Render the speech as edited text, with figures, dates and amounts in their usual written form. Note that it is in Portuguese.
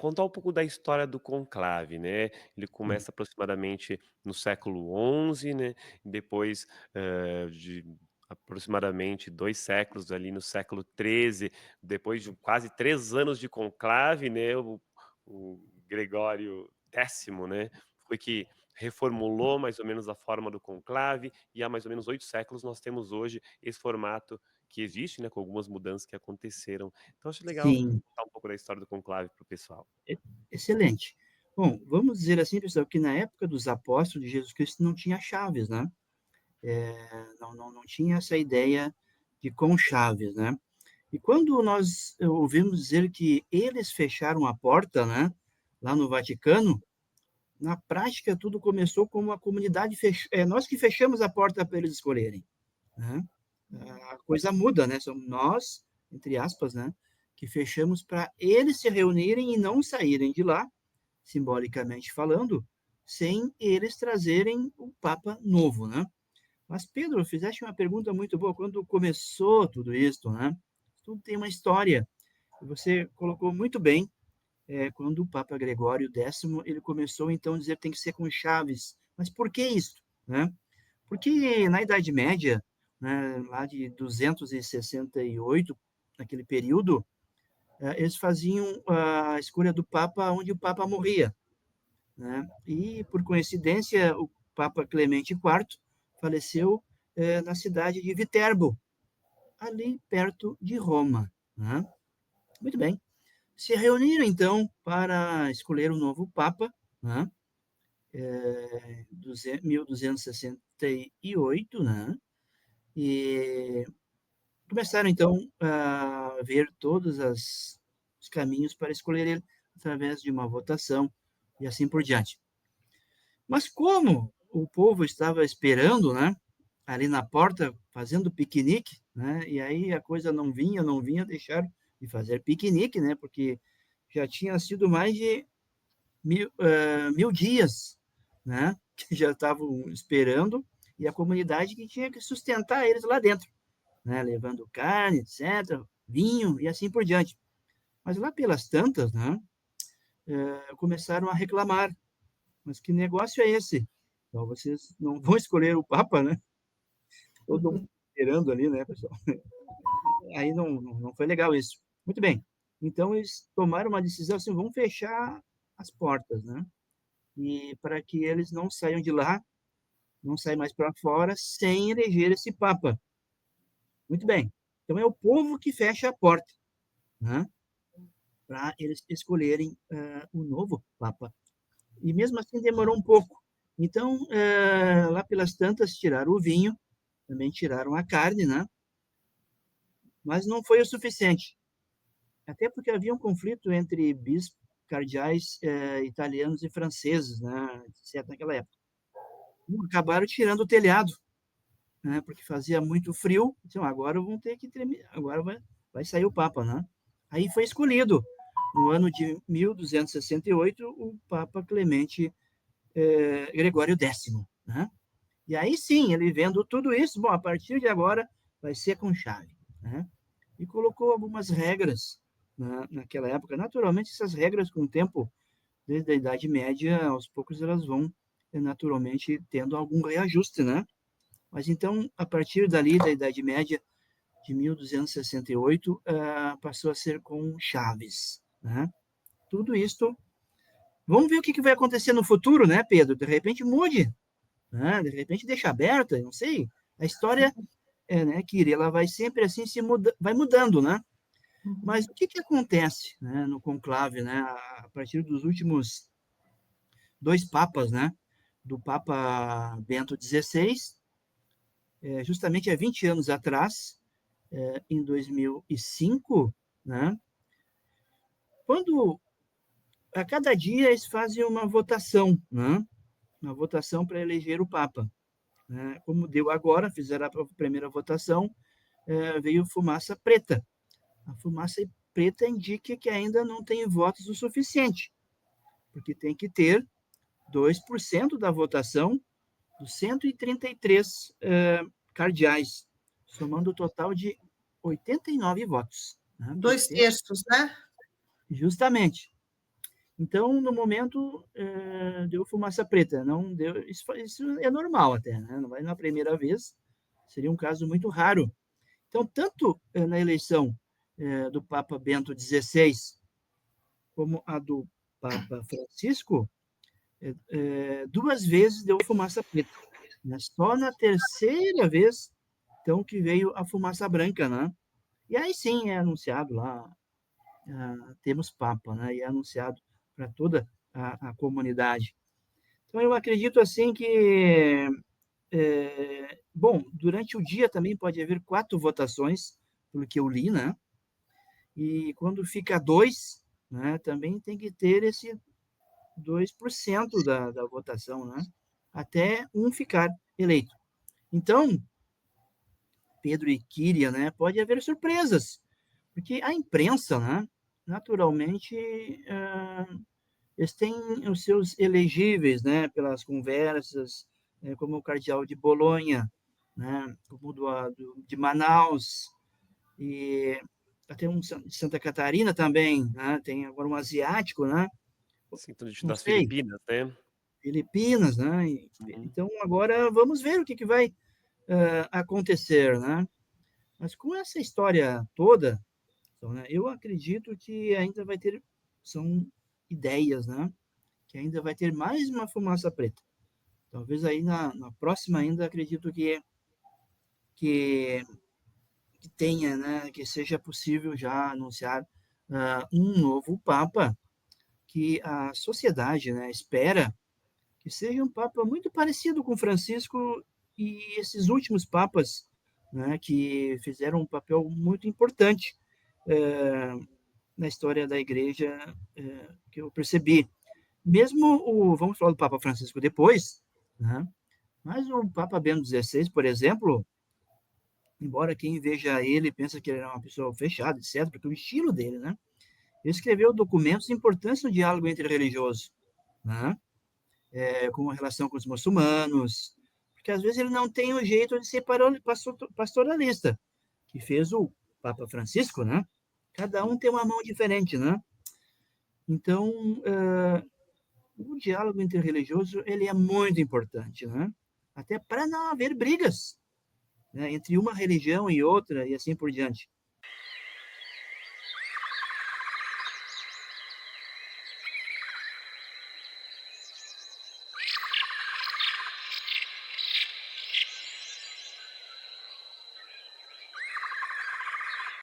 contar um pouco da história do conclave, né. Ele Sim, começa aproximadamente no século XI, né, e depois, de aproximadamente 2 séculos, ali no século XIII, depois de quase 3 anos de conclave, né, o Gregório X, né, foi que reformulou mais ou menos a forma do conclave, e há mais ou menos 8 séculos nós temos hoje esse formato que existe, né, com algumas mudanças que aconteceram. Então acho legal sim, contar um pouco da história do conclave para o pessoal. e excelente. Bom, vamos dizer assim, pessoal, que na época dos apóstolos de Jesus Cristo não tinha chaves, né, não tinha essa ideia de conchaves, né. E quando nós ouvimos dizer que eles fecharam a porta, né, lá no Vaticano, na prática tudo começou como a comunidade nós que fechamos a porta para eles escolherem, né. A coisa muda, né, somos nós, entre aspas, né, que fechamos para eles se reunirem e não saírem de lá, simbolicamente falando, sem eles trazerem o papa novo, né. Mas Pedro, fizeste uma pergunta muito boa, quando começou tudo isso, né, tudo tem uma história, e você colocou muito bem, quando o Papa Gregório X, ele começou então a dizer que tem que ser com chaves. Mas por que isso, né? Porque na Idade Média, né, lá de 268, naquele período, eles faziam a escolha do Papa onde o Papa morria, né? E, por coincidência, o Papa Clemente IV faleceu na cidade de Viterbo, ali perto de Roma, né? Muito bem. Se reuniram, então, para escolher um novo Papa, né? 1268, né? E começaram, então, a ver todos os caminhos para escolher ele através de uma votação e assim por diante. Mas como o povo estava esperando, né, ali na porta, fazendo piquenique, né, e aí a coisa não vinha, deixaram de fazer piquenique, né, porque já tinha sido mais de 1000 dias, né, que já estavam esperando, e a comunidade que tinha que sustentar eles lá dentro, né, levando carne, etc., vinho e assim por diante. Mas lá pelas tantas, né, começaram a reclamar. Mas que negócio é esse? Então, vocês não vão escolher o Papa, né? Todo mundo esperando ali, né, pessoal? Aí não foi legal isso. Muito bem. Então, eles tomaram uma decisão assim: vamos fechar as portas, né? E para que eles não saiam de lá, não saiam mais para fora sem eleger esse Papa. Muito bem. Então, é o povo que fecha a porta, né? Para eles escolherem o novo Papa. E mesmo assim demorou um pouco. Então, lá pelas tantas, tiraram o vinho, também tiraram a carne, né? Mas não foi o suficiente. Até porque havia um conflito entre bispos, cardeais italianos e franceses, né? Certo, naquela época. E acabaram tirando o telhado, né? Porque fazia muito frio. Então, agora vão ter que terminar, agora vai sair o Papa, né? Aí foi escolhido, no ano de 1268, o Papa Clemente Gregório X, né? E aí sim, ele vendo tudo isso, bom, a partir de agora vai ser com chave, né? E colocou algumas regras naquela época. Naturalmente, essas regras, com o tempo, desde a Idade Média, aos poucos elas vão naturalmente tendo algum reajuste, né? Mas então, a partir dali da Idade Média, de 1268, passou a ser com chaves, né? Tudo isso. Vamos ver o que vai acontecer no futuro, né, Pedro? De repente mude, né? De repente deixa aberta, não sei. A história né, que ela vai sempre assim vai mudando, né? Mas o que acontece, né, no conclave, né, a partir dos últimos dois papas, né, do Papa Bento XVI, justamente há 20 anos atrás, em 2005, né, quando a cada dia eles fazem uma votação, né, uma votação para eleger o Papa. Né? Como deu agora, fizeram a primeira votação, veio fumaça preta. A fumaça preta indica que ainda não tem votos o suficiente, porque tem que ter 2% da votação dos 133 cardeais, somando o total de 89 votos. Né? Tem que Dois ter, terços, né? justamente. Então, no momento, deu fumaça preta, não deu isso é normal até, né, não vai na primeira vez, seria um caso muito raro. Então, tanto, na eleição, do Papa Bento XVI, como a do Papa Francisco, 2 vezes deu fumaça preta, né, só na terceira vez, então, que veio a fumaça branca, né. E aí sim é anunciado lá, temos Papa, né, e é anunciado para toda a comunidade. Então eu acredito, assim, que, bom, durante o dia também pode haver 4 votações, pelo que eu li, né, e quando fica 2, né, também tem que ter esse 2% da votação, né, até um ficar eleito. Então, Pedro e Quíria, né, pode haver surpresas, porque a imprensa, né, naturalmente, eles têm os seus elegíveis, né, pelas conversas, como o cardeal de Bolonha, né, como de Manaus, e até um de Santa Catarina também, né, tem agora um asiático, né, Sim, então não das sei, Filipinas, né. Filipinas, né, Uhum. então agora vamos ver o que vai, acontecer, né. Mas com essa história toda, então, né, eu acredito que ainda vai ter são ideias, né, que ainda vai ter mais uma fumaça preta. Talvez aí na próxima ainda acredito que que tenha, né, que seja possível já anunciar, um novo papa, que a sociedade, né, espera que seja um papa muito parecido com Francisco e esses últimos papas, né, que fizeram um papel muito importante, eh, na história da igreja, que eu percebi. Mesmo o vamos falar do Papa Francisco depois, né, mas o Papa Bento XVI, por exemplo, embora quem veja ele pensa que ele era uma pessoa fechada, etc., porque o estilo dele, né, ele escreveu documentos importantes no diálogo interreligioso, né, como a relação com os muçulmanos, porque às vezes ele não tem o jeito de ser pastoralista, que fez o Papa Francisco, né. Cada um tem uma mão diferente, né. Então, o diálogo interreligioso ele é muito importante, né, até para não haver brigas, né, entre uma religião e outra e assim por diante.